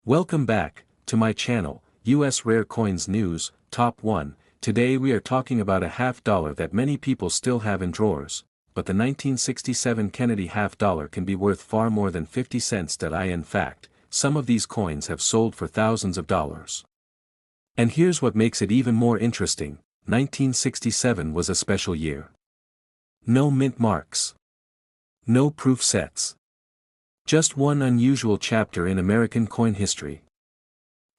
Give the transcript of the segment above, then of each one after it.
Welcome back to my channel, US Rare Coins News, Top 1. Today we are talking about a half dollar that many people still have in drawers, but the 1967 Kennedy half dollar can be worth far more than 50 cents. In fact, some of these coins have sold for thousands of dollars. And here's what makes it even more interesting: 1967 was a special year. No mint marks. No proof sets. Just one unusual chapter in American coin history.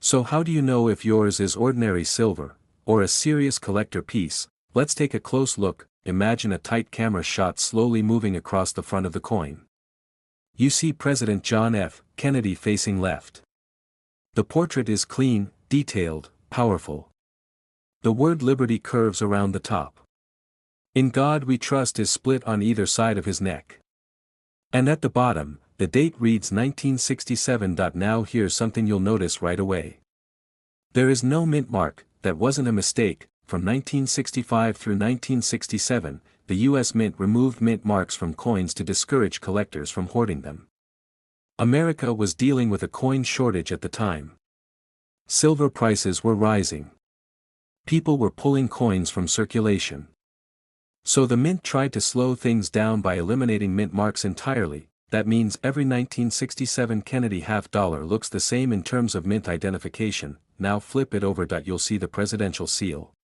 So how do you know if yours is ordinary silver, or a serious collector piece? Let's take a close look. Imagine a tight camera shot slowly moving across the front of the coin. You see President John F. Kennedy facing left. The portrait is clean, detailed, powerful. The word Liberty curves around the top. "In God We Trust" is split on either side of his neck. And at the bottom, the date reads 1967. Now here's something you'll notice right away. There is no mint mark. That wasn't a mistake. From 1965 through 1967, the US Mint removed mint marks from coins to discourage collectors from hoarding them. America was dealing with a coin shortage at the time. Silver prices were rising. People were pulling coins from circulation. So the mint tried to slow things down by eliminating mint marks entirely. That means every 1967 Kennedy half dollar looks the same in terms of mint identification. Now flip it over. You'll see the presidential seal.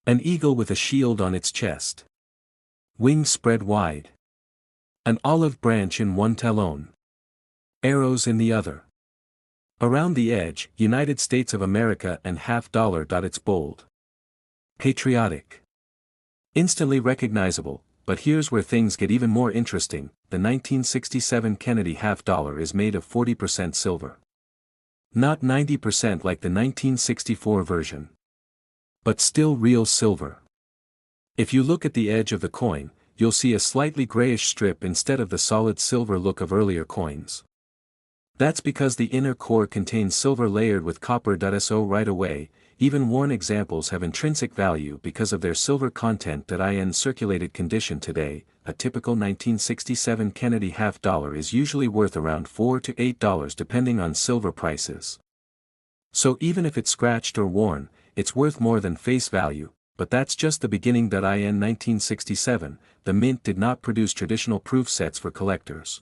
An eagle with a shield on its chest. Wings spread wide. An olive branch in one talon. Arrows in the other. Around the edge, United States of America and half dollar. It's bold. Patriotic. Instantly recognizable. But here's where things get even more interesting: the 1967 Kennedy half dollar is made of 40% silver. Not 90% like the 1964 version. But still real silver. If you look at the edge of the coin, you'll see a slightly grayish strip instead of the solid silver look of earlier coins. That's because the inner core contains silver layered with copper. So right away, even worn examples have intrinsic value because of their silver content. In circulated condition today, a typical 1967 Kennedy half dollar is usually worth around $4 to $8 depending on silver prices. So even if it's scratched or worn, it's worth more than face value. But that's just the beginning. In 1967, the mint did not produce traditional proof sets for collectors.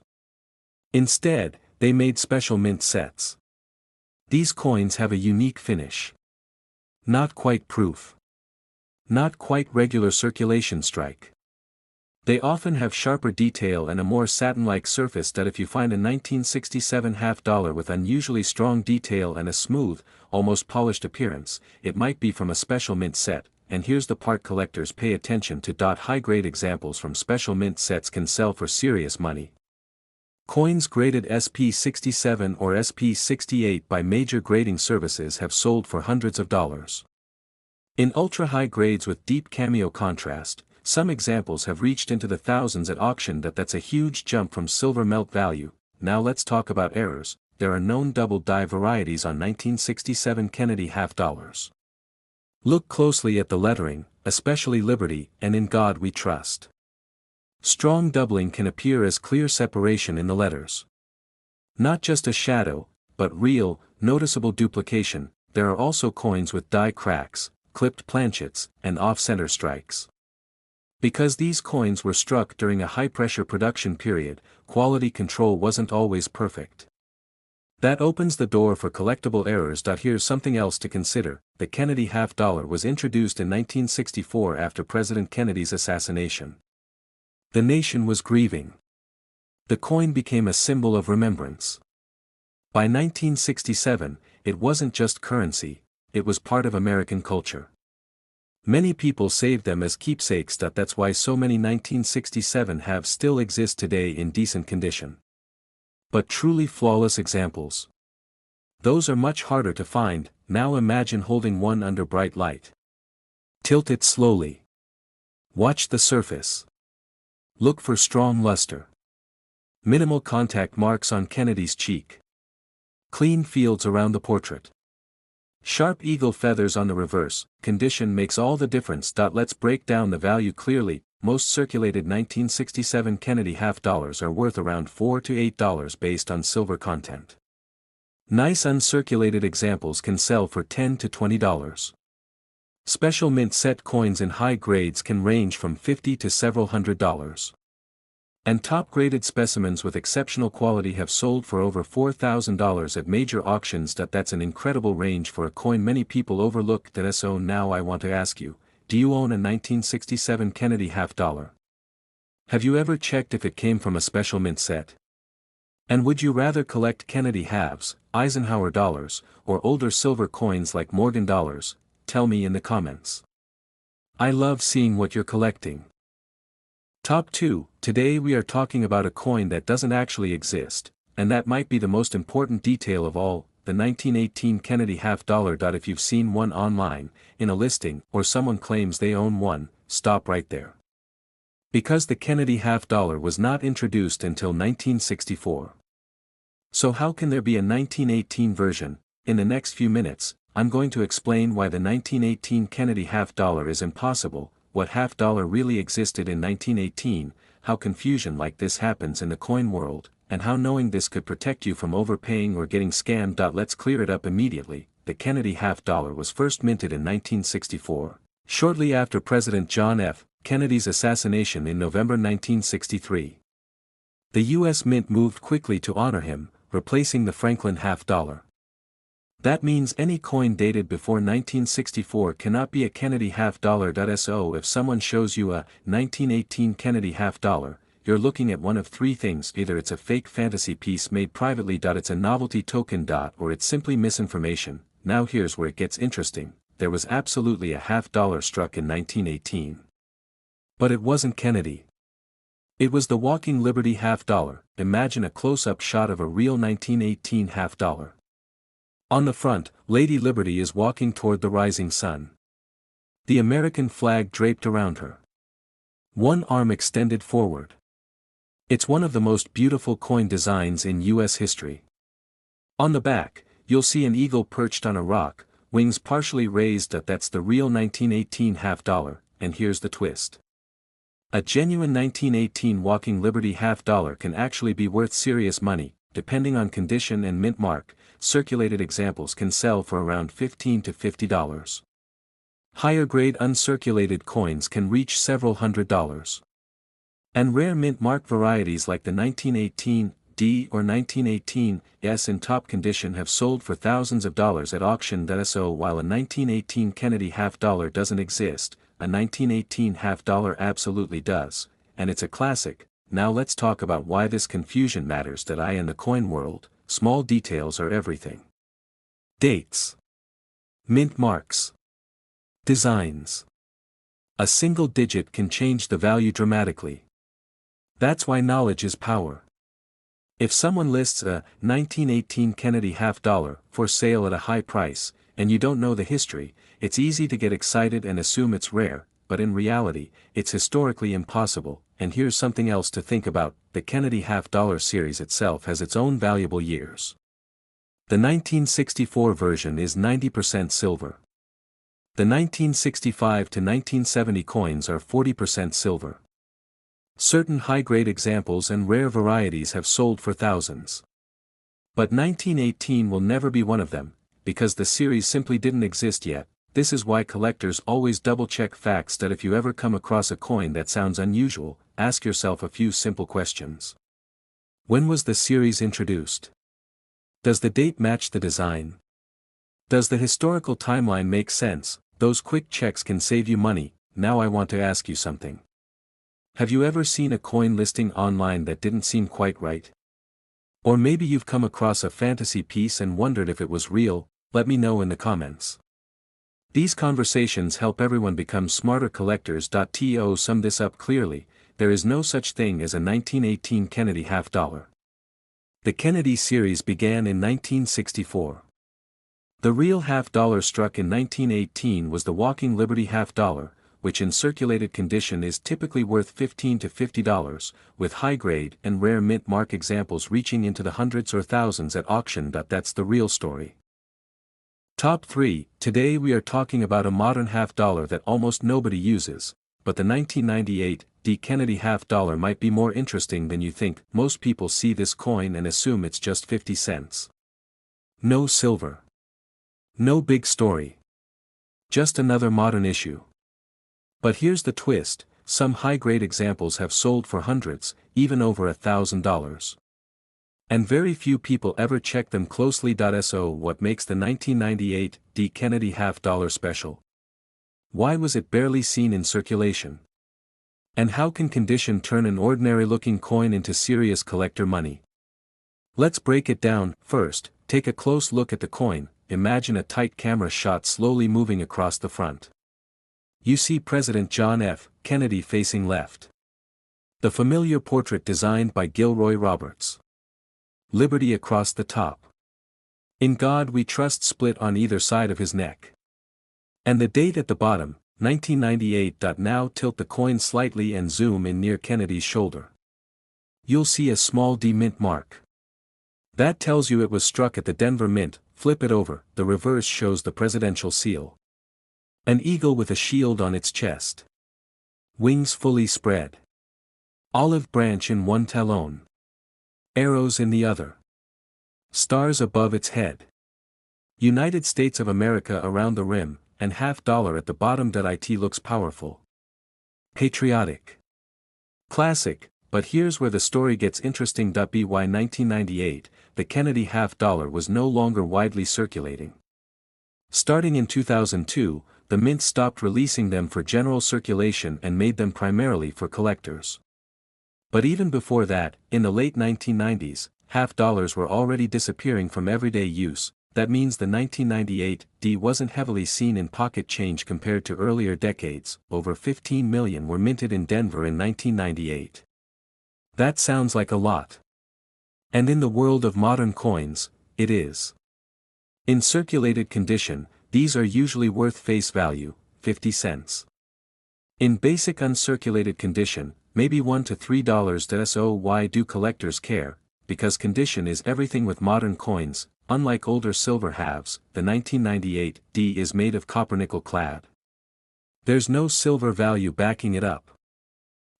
Instead, they made special mint sets. These coins have a unique finish. Not quite proof. Not quite regular circulation strike. They often have sharper detail and a more satin-like surface. If you find a 1967 half dollar with unusually strong detail and a smooth, almost polished appearance, it might be from a special mint set. And here's the part collectors pay attention to. High-grade examples from special mint sets can sell for serious money. Coins graded SP67 or SP68 by major grading services have sold for hundreds of dollars. In ultra-high grades with deep cameo contrast, some examples have reached into the thousands at auction. That's a huge jump from silver melt value. Now let's talk about errors. There are known double die varieties on 1967 Kennedy half dollars. Look closely at the lettering, especially Liberty and In God We Trust. Strong doubling can appear as clear separation in the letters. Not just a shadow, but real, noticeable duplication. There are also coins with die cracks, clipped planchets, and off-center strikes. Because these coins were struck during a high-pressure production period, quality control wasn't always perfect. That opens the door for collectible errors. Here's something else to consider: the Kennedy half dollar was introduced in 1964 after President Kennedy's assassination. The nation was grieving. The coin became a symbol of remembrance. By 1967, it wasn't just currency, it was part of American culture. Many people saved them as keepsakes. That's why so many 1967 halves still exist today in decent condition. But truly flawless examples? Those are much harder to find. Now imagine holding one under bright light. Tilt it slowly. Watch the surface. Look for strong luster. Minimal contact marks on Kennedy's cheek. Clean fields around the portrait. Sharp eagle feathers on the reverse. Condition makes all the difference. Let's break down the value clearly. Most circulated 1967 Kennedy half dollars are worth around $4 to $8 based on silver content. Nice uncirculated examples can sell for $10 to $20. Special mint set coins in high grades can range from $50 to several $100s. And top-graded specimens with exceptional quality have sold for over $4,000 at major auctions. That's an incredible range for a coin many people overlook. So now I want to ask you, do you own a 1967 Kennedy half dollar? Have you ever checked if it came from a special mint set? And would you rather collect Kennedy halves, Eisenhower dollars, or older silver coins like Morgan dollars? Tell me in the comments. I love seeing what you're collecting. Top 2, today we are talking about a coin that doesn't actually exist, and that might be the most important detail of all, the 1918 Kennedy half dollar. If you've seen one online, in a listing, or someone claims they own one, stop right there. Because the Kennedy half dollar was not introduced until 1964. So how can there be a 1918 version? In the next few minutes, I'm going to explain why the 1918 Kennedy half dollar is impossible, what half dollar really existed in 1918, how confusion like this happens in the coin world, and how knowing this could protect you from overpaying or getting scammed. Let's clear it up immediately. The Kennedy half dollar was first minted in 1964, shortly after President John F. Kennedy's assassination in November 1963. The U.S. Mint moved quickly to honor him, replacing the Franklin half dollar. That means any coin dated before 1964 cannot be a Kennedy half dollar. So if someone shows you a 1918 Kennedy half dollar, you're looking at one of three things: either it's a fake fantasy piece made privately, it's a novelty token, or it's simply misinformation. Now here's where it gets interesting: there was absolutely a half dollar struck in 1918. But it wasn't Kennedy. It was the Walking Liberty half dollar. Imagine a close-up shot of a real 1918 half dollar. On the front, Lady Liberty is walking toward the rising sun. The American flag draped around her. One arm extended forward. It's one of the most beautiful coin designs in U.S. history. On the back, you'll see an eagle perched on a rock, wings partially raised. That's the real 1918 half dollar, and here's the twist. A genuine 1918 Walking Liberty half dollar can actually be worth serious money, depending on condition and mint mark. Circulated examples can sell for around $15 to $50. Higher grade uncirculated coins can reach several $100s. And rare mint mark varieties like the 1918D or 1918S in top condition have sold for thousands of dollars at auction. So while a 1918 Kennedy half dollar doesn't exist, a 1918 half dollar absolutely does, and it's a classic. Now let's talk about why this confusion matters. In the coin world, small details are everything. Dates. Mint marks. Designs. A single digit can change the value dramatically. That's why knowledge is power. If someone lists a 1918 Kennedy half dollar for sale at a high price, and you don't know the history, it's easy to get excited and assume it's rare, but in reality, it's historically impossible. And here's something else to think about: the Kennedy half dollar series itself has its own valuable years. The 1964 version is 90% silver. The 1965 to 1970 coins are 40% silver. Certain high-grade examples and rare varieties have sold for thousands. But 1918 will never be one of them, because the series simply didn't exist yet. This is why collectors always double-check facts. If you ever come across a coin that sounds unusual, ask yourself a few simple questions. When was the series introduced? Does the date match the design? Does the historical timeline make sense? Those quick checks can save you money. Now I want to ask you something. Have you ever seen a coin listing online that didn't seem quite right? Or maybe you've come across a fantasy piece and wondered if it was real. Let me know in the comments. These conversations help everyone become smarter collectors. To sum this up clearly, there is no such thing as a 1918 Kennedy half dollar. The Kennedy series began in 1964. The real half dollar struck in 1918 was the Walking Liberty half dollar, which in circulated condition is typically worth $15 to $50, with high-grade and rare mint mark examples reaching into the hundreds or thousands at auction. That's the real story. Top 3, today we are talking about a modern half dollar that almost nobody uses, but the 1998 D Kennedy half dollar might be more interesting than you think. Most people see this coin and assume it's just 50 cents. No silver. No big story. Just another modern issue. But here's the twist, some high-grade examples have sold for hundreds, even over $1,000. And very few people ever check them closely. So what makes the 1998 D. Kennedy half-dollar special? Why was it barely seen in circulation? And how can condition turn an ordinary-looking coin into serious collector money? Let's break it down. First, take a close look at the coin. Imagine a tight camera shot slowly moving across the front. You see President John F. Kennedy facing left. The familiar portrait designed by Gilroy Roberts. Liberty across the top. In God We Trust split on either side of his neck. And the date at the bottom, 1998. Now tilt the coin slightly and zoom in near Kennedy's shoulder. You'll see a small D mint mark. That tells you it was struck at the Denver Mint. Flip it over, the reverse shows the presidential seal. An eagle with a shield on its chest. Wings fully spread. Olive branch in one talon. Arrows in the other. Stars above its head. United States of America around the rim, and $50 at the bottom. It looks powerful. Patriotic. Classic, but here's where the story gets interesting. By 1998, the Kennedy $50 was no longer widely circulating. Starting in 2002, the mint stopped releasing them for general circulation and made them primarily for collectors. But even before that, in the late 1990s, $50 were already disappearing from everyday use. That means the 1998 D wasn't heavily seen in pocket change compared to earlier decades. Over 15 million were minted in Denver in 1998. That sounds like a lot. And in the world of modern coins, it is. In circulated condition, these are usually worth face value, 50 cents. In basic uncirculated condition, maybe $1 to $3. So why do collectors care? Because condition is everything with modern coins. Unlike older silver halves, the 1998 D is made of copper-nickel clad. There's no silver value backing it up.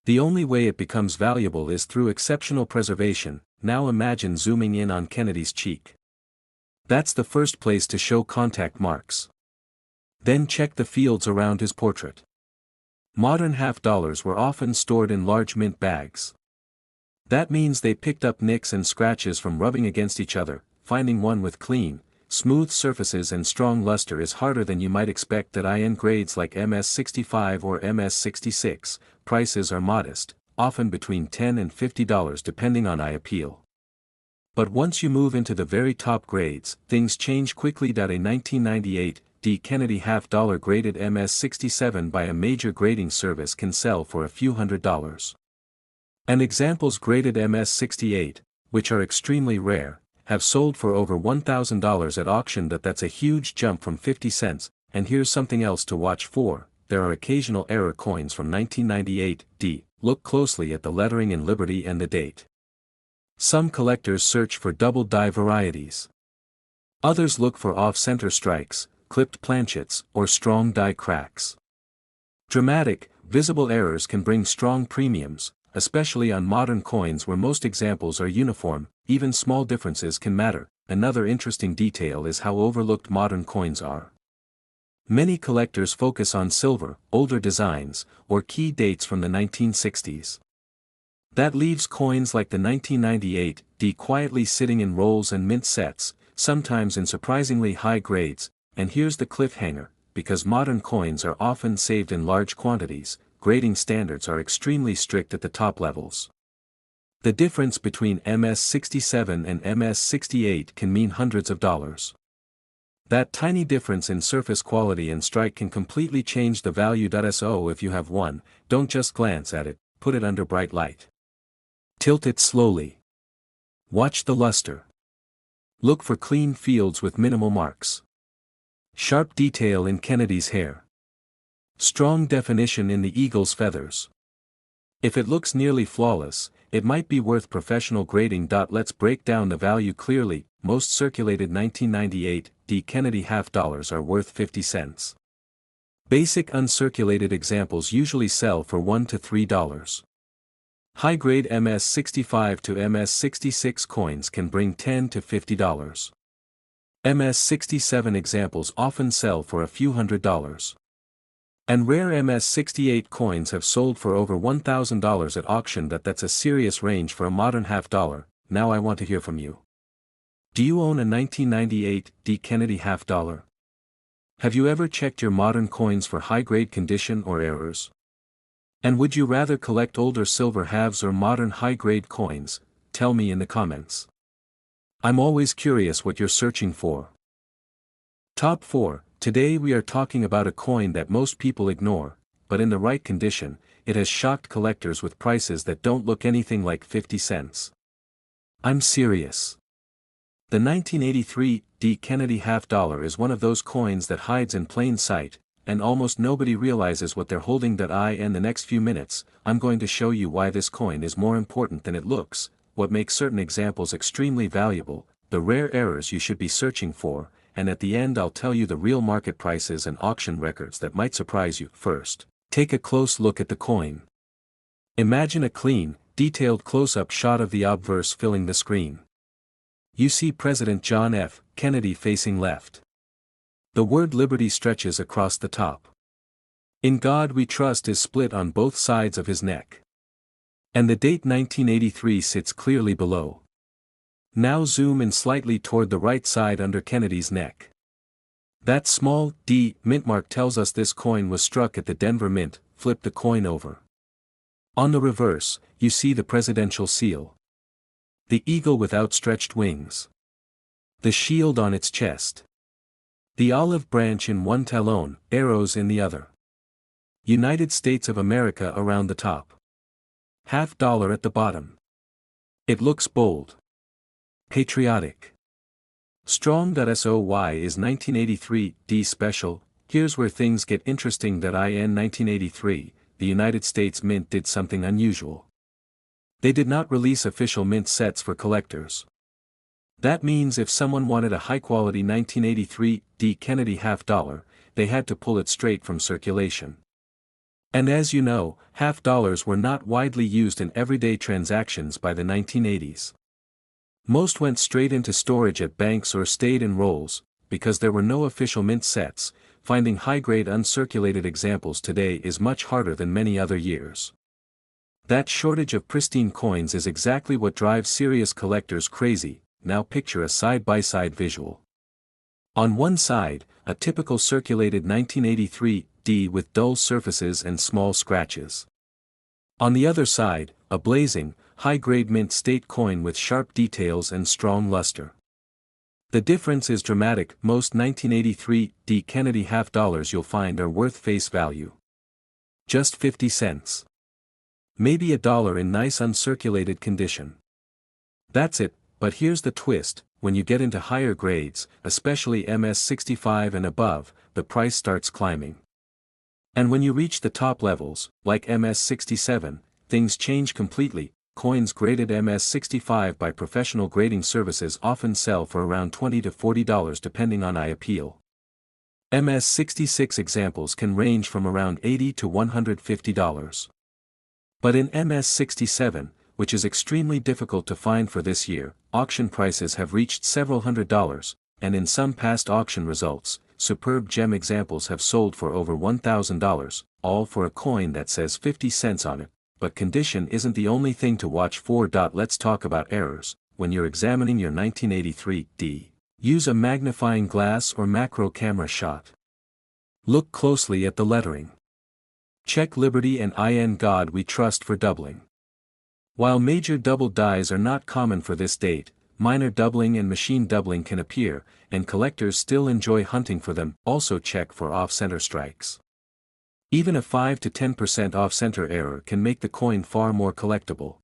The only way it becomes valuable is through exceptional preservation. Now imagine zooming in on Kennedy's cheek. That's the first place to show contact marks. Then check the fields around his portrait. Modern $50 were often stored in large mint bags. That means they picked up nicks and scratches from rubbing against each other. Finding one with clean, smooth surfaces and strong luster is harder than you might expect. In grades like MS65 or MS66, prices are modest, often between $10 and $50 depending on eye appeal. But once you move into the very top grades, things change quickly. A 1998 D. Kennedy $50 graded MS67 by a major grading service can sell for a few $100s. And examples graded MS68, which are extremely rare, have sold for over $1,000 at auction. That's a huge jump from 50 cents, and here's something else to watch for. There are occasional error coins from 1998 D. Look closely at the lettering in Liberty and the date. Some collectors search for double die varieties. Others look for off-center strikes, clipped planchets, or strong die cracks. Dramatic, visible errors can bring strong premiums, especially on modern coins where most examples are uniform. Even small differences can matter. Another interesting detail is how overlooked modern coins are. Many collectors focus on silver, older designs, or key dates from the 1960s. That leaves coins like the 1998 D quietly sitting in rolls and mint sets, sometimes in surprisingly high grades. And here's the cliffhanger, because modern coins are often saved in large quantities, grading standards are extremely strict at the top levels. The difference between MS67 and MS68 can mean hundreds of dollars. That tiny difference in surface quality and strike can completely change the value. So if you have one, don't just glance at it, put it under bright light. Tilt it slowly. Watch the luster. Look for clean fields with minimal marks. Sharp detail in Kennedy's hair. Strong definition in the eagle's feathers. If it looks nearly flawless, it might be worth professional grading. Let's break down the value clearly. Most circulated 1998 D. Kennedy $50 are worth 50 cents. Basic uncirculated examples usually sell for $1 to $3. High-grade MS65 to MS66 coins can bring $10 to $50. MS-67 examples often sell for a few $100s. And rare MS-68 coins have sold for over $1,000 at auction. That's a serious range for a modern half-dollar. Now I want to hear from you. Do you own a 1998 D. Kennedy half-dollar? Have you ever checked your modern coins for high-grade condition or errors? And would you rather collect older silver halves or modern high-grade coins? Tell me in the comments. I'm always curious what you're searching for. Top 4. Today we are talking about a coin that most people ignore, but in the right condition, it has shocked collectors with prices that don't look anything like 50 cents. I'm serious. The 1983 D. Kennedy half-dollar is one of those coins that hides in plain sight, and almost nobody realizes what they're holding. In the next few minutes, I'm going to show you why this coin is more important than it looks, what makes certain examples extremely valuable, the rare errors you should be searching for, and at the end I'll tell you the real market prices and auction records that might surprise you. First, take a close look at the coin. Imagine a clean, detailed close-up shot of the obverse filling the screen. You see President John F. Kennedy facing left. The word Liberty stretches across the top. In God We Trust is split on both sides of his neck. And the date 1983 sits clearly below. Now zoom in slightly toward the right side under Kennedy's neck. That small D mint mark tells us this coin was struck at the Denver Mint. Flip the coin over. On the reverse, you see the presidential seal. The eagle with outstretched wings. The shield on its chest. The olive branch in one talon, arrows in the other. United States of America around the top. Half-dollar at the bottom. It looks bold. Patriotic. Strong.SOY is 1983 D special. Here's where things get interesting. In 1983, the United States Mint did something unusual. They did not release official mint sets for collectors. That means if someone wanted a high-quality 1983 D. Kennedy half-dollar, they had to pull it straight from circulation. And as you know, half-dollars were not widely used in everyday transactions by the 1980s. Most went straight into storage at banks or stayed in rolls, because there were no official mint sets. Finding high-grade uncirculated examples today is much harder than many other years. That shortage of pristine coins is exactly what drives serious collectors crazy. Now picture a side-by-side visual. On one side, a typical circulated 1983 D with dull surfaces and small scratches. On the other side, a blazing, high-grade mint state coin with sharp details and strong luster. The difference is dramatic. Most 1983 D. Kennedy half-dollars you'll find are worth face value. Just 50 cents. Maybe $1 in nice uncirculated condition. That's it, but here's the twist: when you get into higher grades, especially MS-65 and above, the price starts climbing. And when you reach the top levels, like MS-67, things change completely. Coins graded MS-65 by professional grading services often sell for around $20 to $40 depending on eye appeal. MS-66 examples can range from around $80 to $150. But in MS-67, which is extremely difficult to find for this year, auction prices have reached several $100s, and in some past auction results, superb gem examples have sold for over $1,000, all for a coin that says 50 cents on it. But condition isn't the only thing to watch for. Let's talk about errors. When you're examining your 1983 D, use a magnifying glass or macro camera shot. Look closely at the lettering. Check Liberty and In God We Trust for doubling. While major double dies are not common for this date, minor doubling and machine doubling can appear, and collectors still enjoy hunting for them. Also check for off-center strikes. Even a 5 to 10% off-center error can make the coin far more collectible.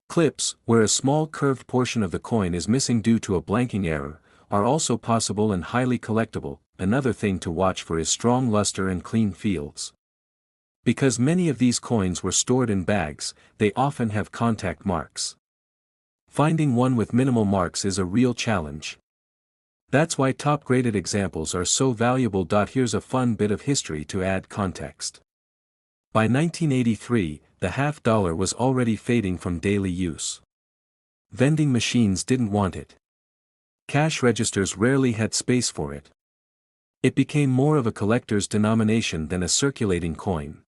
Clips, where a small curved portion of the coin is missing due to a blanking error, are also possible and highly collectible. Another thing to watch for is strong luster and clean fields. Because many of these coins were stored in bags, they often have contact marks. Finding one with minimal marks is a real challenge. That's why top-graded examples are so valuable. Here's a fun bit of history to add context. By 1983, the half-dollar was already fading from daily use. Vending machines didn't want it. Cash registers rarely had space for it. It became more of a collector's denomination than a circulating coin.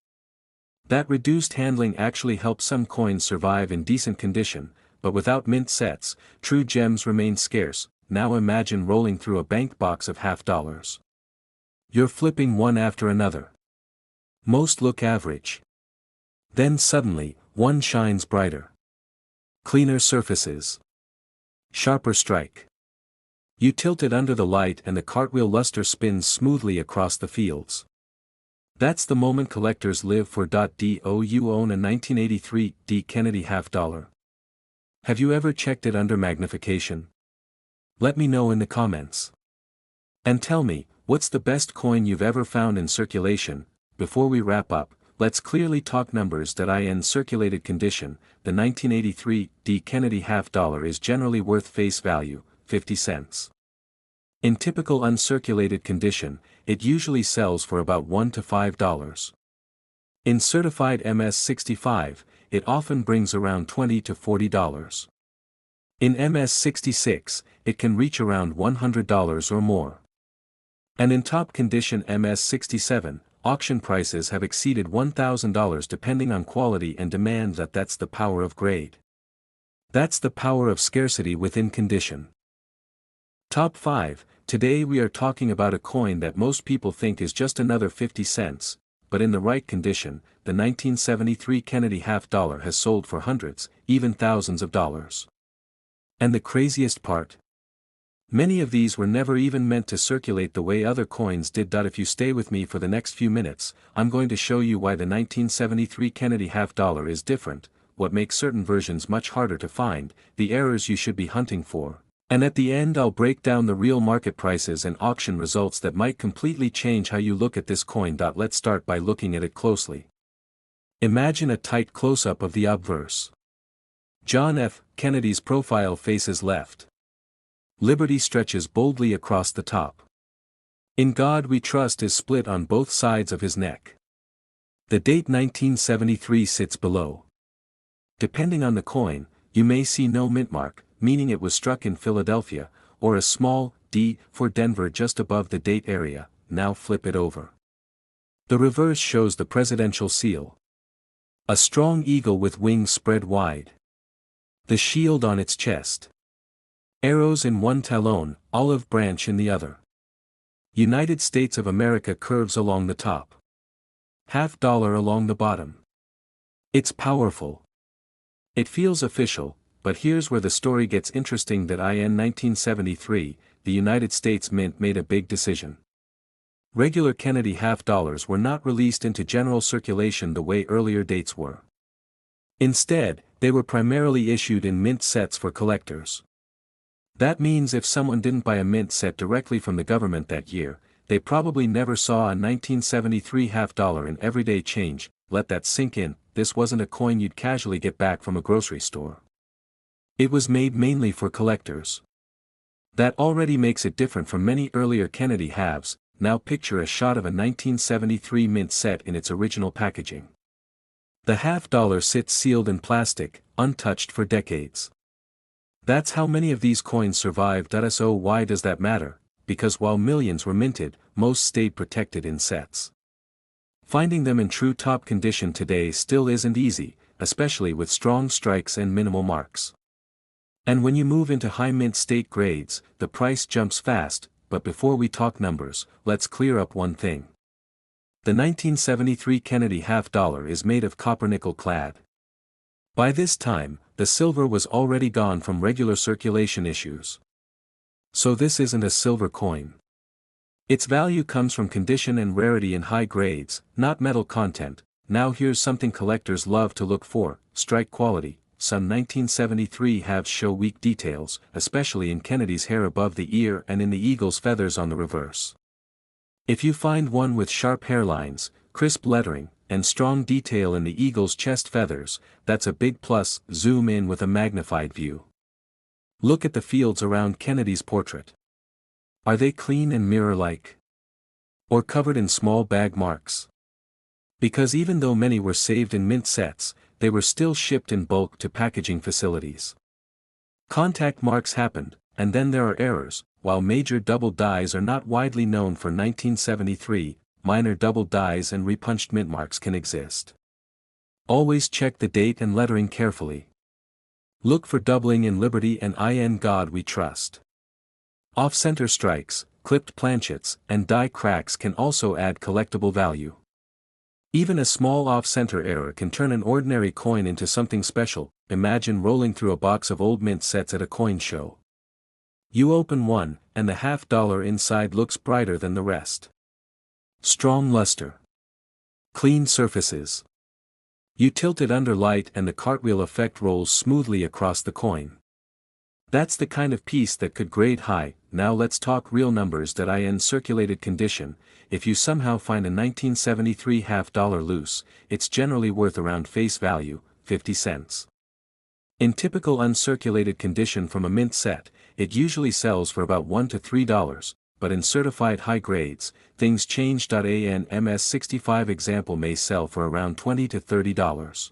That reduced handling actually helped some coins survive in decent condition, but without mint sets, true gems remain scarce. Now imagine rolling through a bank box of $50. You're flipping one after another. Most look average. Then suddenly, one shines brighter. Cleaner surfaces. Sharper strike. You tilt it under the light and the cartwheel luster spins smoothly across the fields. That's the moment collectors live for. Do you own a 1983 D. Kennedy $50? Have you ever checked it under magnification? Let me know in the comments. And tell me, what's the best coin you've ever found in circulation? Before we wrap up, let's clearly talk numbers. In circulated condition, the 1983 D. Kennedy $50 is generally worth face value, 50 cents. In typical uncirculated condition, it usually sells for about $1 to $5. In certified MS-65, it often brings around $20 to $40. In MS-66, it can reach around $100 or more. And in top condition MS-67, auction prices have exceeded $1,000 depending on quality and demand. That's the power of grade. That's the power of scarcity within condition. Top 5. Today we are talking about a coin that most people think is just another 50 cents, but in the right condition, the 1973 Kennedy $50 has sold for hundreds, even thousands of dollars. And the craziest part? Many of these were never even meant to circulate the way other coins did. If you stay with me for the next few minutes, I'm going to show you why the 1973 Kennedy $50 is different, what makes certain versions much harder to find, the errors you should be hunting for. And at the end I'll break down the real market prices and auction results that might completely change how you look at this coin. Let's start by looking at it closely. Imagine a tight close-up of the obverse. John F. Kennedy's profile faces left. Liberty stretches boldly across the top. In God We Trust is split on both sides of his neck. The date 1973 sits below. Depending on the coin, you may see no mint mark, meaning it was struck in Philadelphia, or a small D for Denver just above the date area. Now flip it over. The reverse shows the presidential seal. A strong eagle with wings spread wide. The shield on its chest. Arrows in one talon, olive branch in the other. United States of America curves along the top. $50 along the bottom. It's powerful. It feels official. But here's where the story gets interesting. In 1973, the United States Mint made a big decision. Regular Kennedy $50 were not released into general circulation the way earlier dates were. Instead, they were primarily issued in mint sets for collectors. That means if someone didn't buy a mint set directly from the government that year, they probably never saw a 1973 $50 in everyday change. Let that sink in. This wasn't a coin you'd casually get back from a grocery store. It was made mainly for collectors. That already makes it different from many earlier Kennedy halves. Now picture a shot of a 1973 mint set in its original packaging. The $50 sits sealed in plastic, untouched for decades. That's how many of these coins survived. So why does that matter? Because while millions were minted, most stayed protected in sets. Finding them in true top condition today still isn't easy, especially with strong strikes and minimal marks. And when you move into high mint state grades, the price jumps fast. But before we talk numbers, let's clear up one thing. The 1973 Kennedy $50 is made of copper nickel clad. By this time, the silver was already gone from regular circulation issues. So this isn't a silver coin. Its value comes from condition and rarity in high grades, not metal content. Now here's something collectors love to look for: strike quality. Some 1973 halves show weak details, especially in Kennedy's hair above the ear and in the eagle's feathers on the reverse. If you find one with sharp hairlines, crisp lettering, and strong detail in the eagle's chest feathers, that's a big plus. Zoom in with a magnified view. Look at the fields around Kennedy's portrait. Are they clean and mirror-like? Or covered in small bag marks? Because even though many were saved in mint sets, they were still shipped in bulk to packaging facilities. Contact marks happened, And then there are errors. While major double dies are not widely known for 1973, minor double dies and repunched mint marks can exist. Always check the date and lettering carefully. Look for doubling in Liberty and in God We Trust. Off-center strikes, clipped planchets, and die cracks can also add collectible value. Even a small off-center error can turn an ordinary coin into something special. Imagine rolling through a box of old mint sets at a coin show. You open one, and the $50 inside looks brighter than the rest. Strong luster. Clean surfaces. You tilt it under light and the cartwheel effect rolls smoothly across the coin. That's the kind of piece that could grade high. Now let's talk real numbers that are in circulated condition. If you somehow find a 1973 $50 loose, it's generally worth around face value, 50 cents. In typical uncirculated condition from a mint set, it usually sells for about $1 to $3, but in certified high grades, things change. An MS-65 example may sell for around $20 to $30.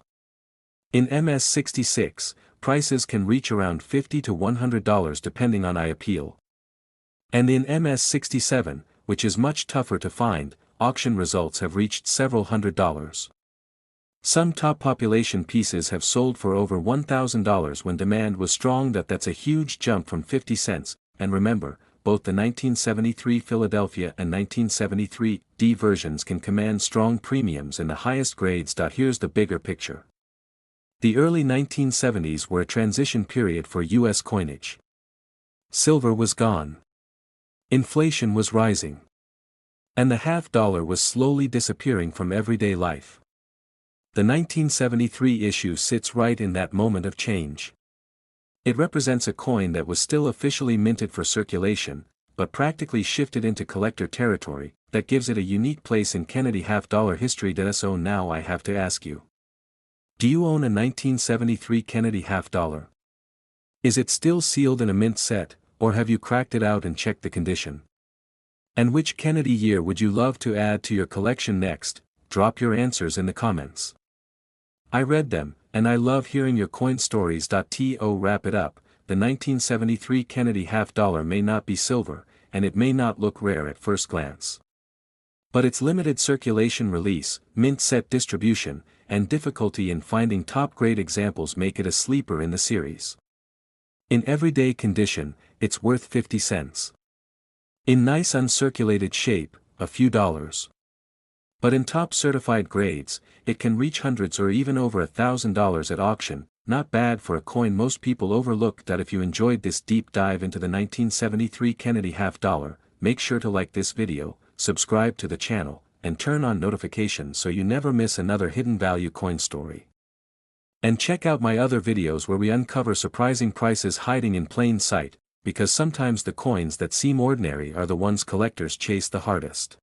In MS-66, prices can reach around $50 to $100 depending on appeal. And in MS-67, which is much tougher to find, auction results have reached several $100s. Some top population pieces have sold for over $1,000 when demand was strong. That's a huge jump from 50 cents, and remember, both the 1973 Philadelphia and 1973 D versions can command strong premiums in the highest grades. Here's the bigger picture. The early 1970s were a transition period for U.S. coinage. Silver was gone. Inflation was rising. And the $50 was slowly disappearing from everyday life. The 1973 issue sits right in that moment of change. It represents a coin that was still officially minted for circulation, but practically shifted into collector territory. That gives it a unique place in Kennedy $50 history. So now I have to ask you. Do you own a 1973 Kennedy $50? Is it still sealed in a mint set, or have you cracked it out and checked the condition? And which Kennedy year would you love to add to your collection next? Drop your answers in the comments. I read them, and I love hearing your coin stories. To wrap it up, the 1973 Kennedy $50 may not be silver, and it may not look rare at first glance. But its limited circulation release, mint set distribution, and difficulty in finding top-grade examples make it a sleeper in the series. In everyday condition, it's worth 50 cents. In nice uncirculated shape, a few dollars. But in top certified grades, it can reach hundreds or even over $1,000 at auction. Not bad for a coin most people overlook. If you enjoyed this deep dive into the 1973 Kennedy $50, make sure to like this video, subscribe to the channel, and turn on notifications so you never miss another hidden value coin story. And check out my other videos where we uncover surprising prices hiding in plain sight, because sometimes the coins that seem ordinary are the ones collectors chase the hardest.